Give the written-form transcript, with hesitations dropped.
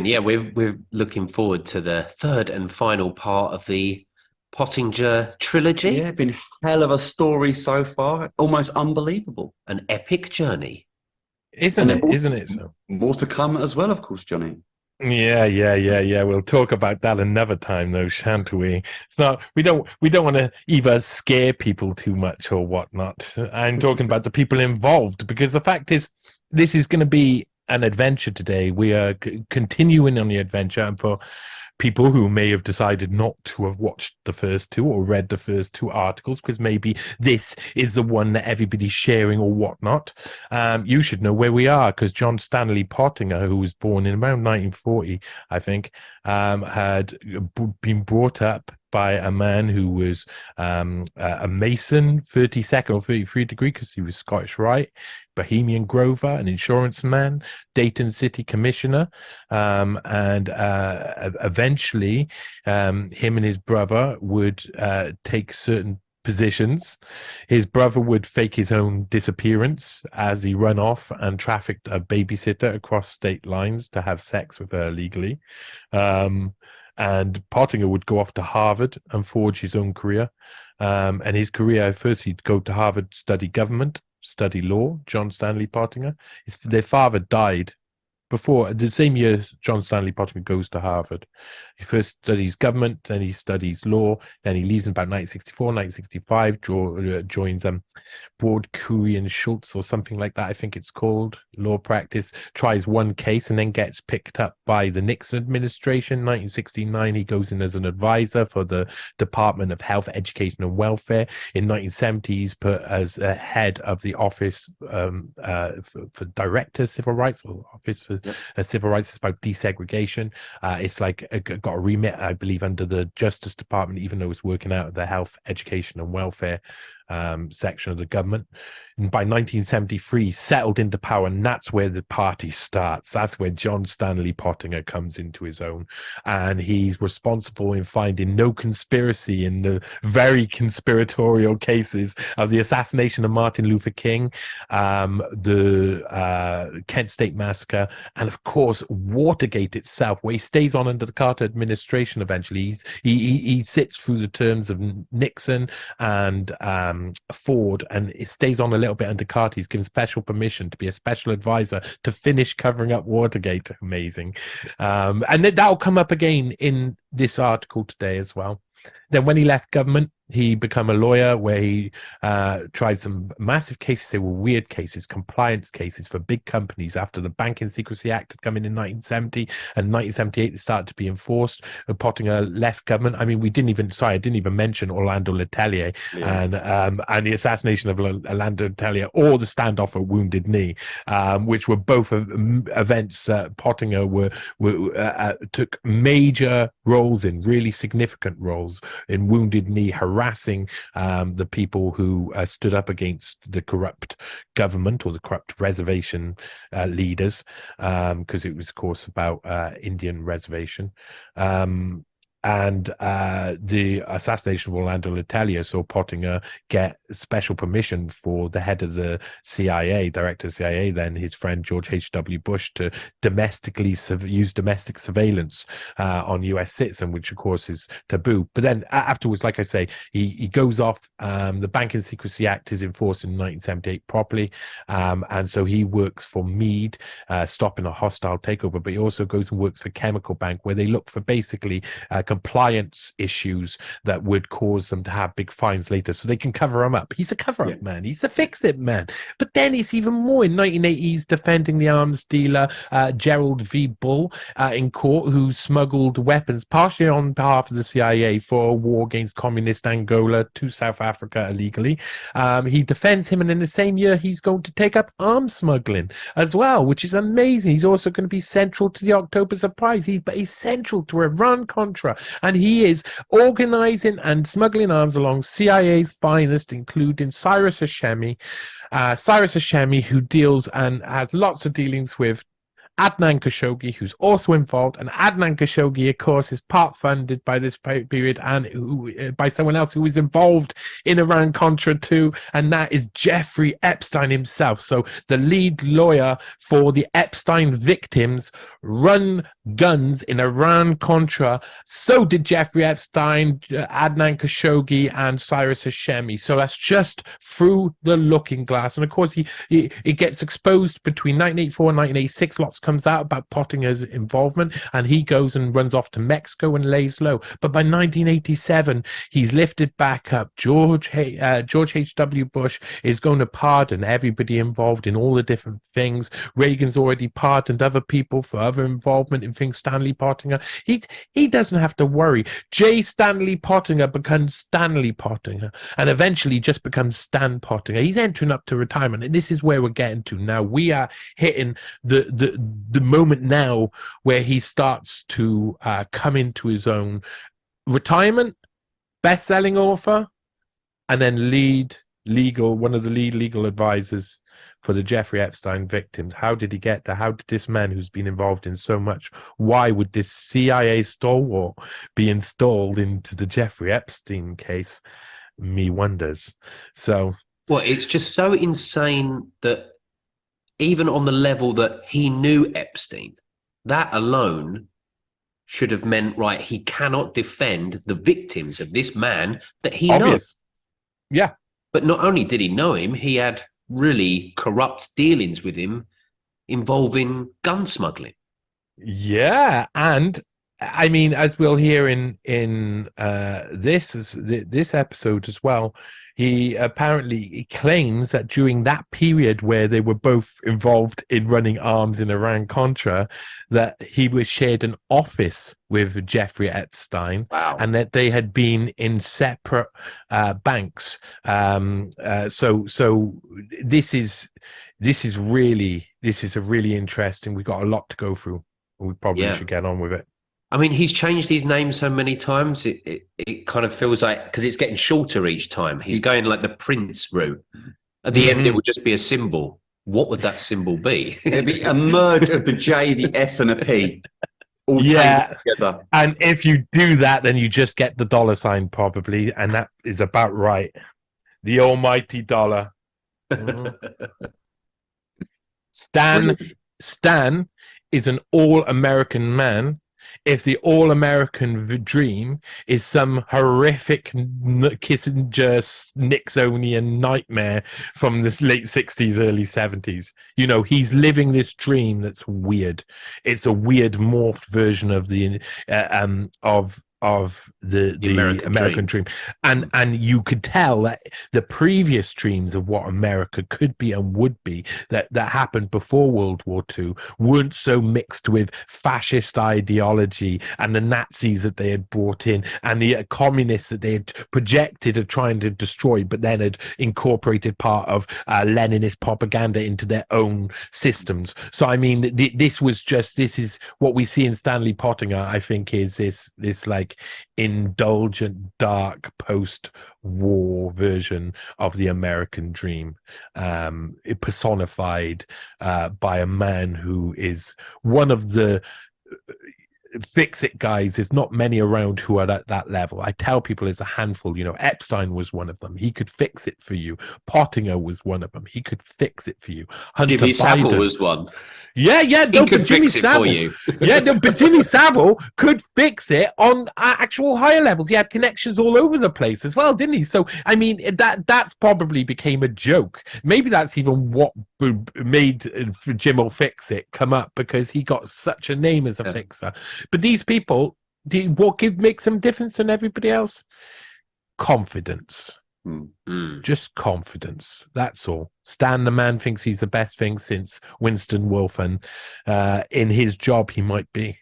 Yeah, we're looking forward to the third and final part of the Pottinger trilogy. Yeah, been hell of a story so far. Almost unbelievable. An epic journey. And Isn't then it? Isn't it so? more to come as well, of course, Johnny. Yeah. We'll talk about that another time, though, shan't we? It's not. We don't want to either scare people too much or whatnot. I'm talking about the people involved, because the fact is, this is going to be an adventure today. We are continuing on the adventure, and for people who may have decided not to have watched the first two or read the first two articles, because maybe this is the one that everybody's sharing or whatnot, you should know where we are, because John Stanley Pottinger, who was born in around 1940, I think, had been brought up by a man who was a Mason, 32nd or 33 degree, because he was Scottish Rite, Bohemian Grover, an insurance man, Dayton City Commissioner, and eventually him and his brother would take certain positions. His brother would fake his own disappearance as he run off and trafficked a babysitter across state lines to have sex with her illegally. And Pottinger would go off to Harvard and forge his own career. And his career, first he'd go to Harvard, study government, study law. John Stanley Pottinger. Their father died before the same year John Stanley Pottinger goes to Harvard. He first studies government, then he studies law, then he leaves in about 1964, 1965, joins Broad, Curry and Schultz or something like that, I think it's called, law practice, tries one case and then gets picked up by the Nixon administration. 1969, he goes in as an advisor for the Department of Health, Education and Welfare. In 1970, he's put as a head of the Office for Director of Civil Rights, or Office for Civil Rights. It's about desegregation. It's like got a remit, I believe, under the Justice Department, even though it's working out of the Health, Education and Welfare section of the government. And by 1973, settled into power, and that's where the party starts. That's where John Stanley Pottinger comes into his own, and he's responsible in finding no conspiracy in the very conspiratorial cases of the assassination of Martin Luther King, the Kent State Massacre, and of course Watergate itself, where he stays on under the Carter administration. Eventually, he sits through the terms of Nixon and Ford, and it stays on a little bit under Carter. He's given special permission to be a special advisor to finish covering up Watergate. Amazing. And that'll come up again in this article today as well. Then when he left government, he became a lawyer, where he tried some massive cases. They were weird cases, compliance cases for big companies after the Banking Secrecy Act had come in 1970, and 1978 it started to be enforced. Pottinger left government. I mean, I didn't even mention Orlando Letelier and the assassination of Orlando Letelier, or the standoff at Wounded Knee, which were both events Pottinger took major roles in, really significant roles in. Wounded Knee, harassing the people who stood up against the corrupt government or the corrupt reservation leaders, because it was, of course, about Indian reservation. And the assassination of Orlando Letelier saw Pottinger get special permission for the head of the CIA, director of the CIA, then his friend George H.W. Bush, to use domestic surveillance on U.S. citizens, which of course is taboo. But then afterwards, like I say, he goes off. The Banking Secrecy Act is enforced in 1978 properly, and so he works for Meade, stopping a hostile takeover. But he also goes and works for Chemical Bank, where they look for basically compliance issues that would cause them to have big fines later, so they can cover him up. He's a cover-up man. He's a fix-it man. But then it's even more. In 1980s, defending the arms dealer Gerald V. Bull in court, who smuggled weapons partially on behalf of the CIA for a war against communist Angola to South Africa illegally. He defends him, and in the same year, he's going to take up arms smuggling as well, which is amazing. He's also going to be central to the October surprise. He's central to Iran-Contra. And he is organizing and smuggling arms along CIA's finest, including Cyrus Hashemi, who deals and has lots of dealings with Adnan Khashoggi, who's also involved. And Adnan Khashoggi, of course, is part funded by this period and by someone else who is involved in Iran-Contra too, and that is Jeffrey Epstein himself. So the lead lawyer for the Epstein victims run guns in Iran-Contra. So did Jeffrey Epstein, Adnan Khashoggi, and Cyrus Hashemi. So that's just through the looking glass. And of course, it gets exposed between 1984 and 1986. Lots comes out about Pottinger's involvement, and he goes and runs off to Mexico and lays low. But by 1987, he's lifted back up. George H.W. Bush is going to pardon everybody involved in all the different things. Reagan's already pardoned other people for other involvement in things. Stanley Pottinger, he doesn't have to worry. J. Stanley Pottinger becomes Stanley Pottinger, and eventually just becomes Stan Pottinger. He's entering up to retirement, and this is where we're getting to now. We are hitting the moment now where he starts to come into his own. Retirement, best-selling author, and then one of the lead legal advisors for the Jeffrey Epstein victims. How did he get there? How did this man who's been involved in so much, why would this CIA stalwart be installed into the Jeffrey Epstein case? Me wonders. So, well, it's just so insane that even on the level that he knew Epstein, that alone should have meant, right, he cannot defend the victims of this man that he knows. Yeah. But not only did he know him, he had really corrupt dealings with him involving gun smuggling. Yeah, and I mean, as we'll hear in this episode as well, he claims that during that period where they were both involved in running arms in Iran-Contra, that he was shared an office with Jeffrey Epstein. Wow. And that they had been in separate banks. So this is a really interesting. We've got a lot to go through. We probably should get on with it. I mean, he's changed his name so many times. It kind of feels like, because it's getting shorter each time. He's going like the Prince route. At the end, it would just be a symbol. What would that symbol be? It'd be a merge of the J, the S, and a P. All together. And if you do that, then you just get the $sign probably, and that is about right. The almighty dollar. Stan is an all-American man. If the all-American dream is some horrific Kissinger-Nixonian nightmare from the late 60s, early 70s, he's living this dream that's weird. It's a weird morphed version of the American dream. And you could tell that the previous dreams of what America could be and would be that happened before World War II weren't so mixed with fascist ideology and the Nazis that they had brought in and the communists that they had projected of trying to destroy, but then had incorporated part of Leninist propaganda into their own systems. So I mean, this is what we see in Stanley Pottinger. I think is this like indulgent, dark, post-war version of the American dream, personified by a man who is one of the fix-it guys. There's not many around who are at that level. I tell people there's a handful. Epstein was one of them. He could fix it for you. Pottinger was one of them. He could fix it for you. Hunter Jimmy Biden Savile was one. Yeah. He could fix it for you. But Jimmy Savile could fix it on actual higher levels. He had connections all over the place as well, didn't he? So, I mean, that's probably became a joke. Maybe that's even what made Jim will fix it come up, because he got such a name as a fixer. But these people, what makes them different than everybody else? Confidence. Just confidence. That's all. Stan the man thinks he's the best thing since Winston Wolfe, and in his job he might be.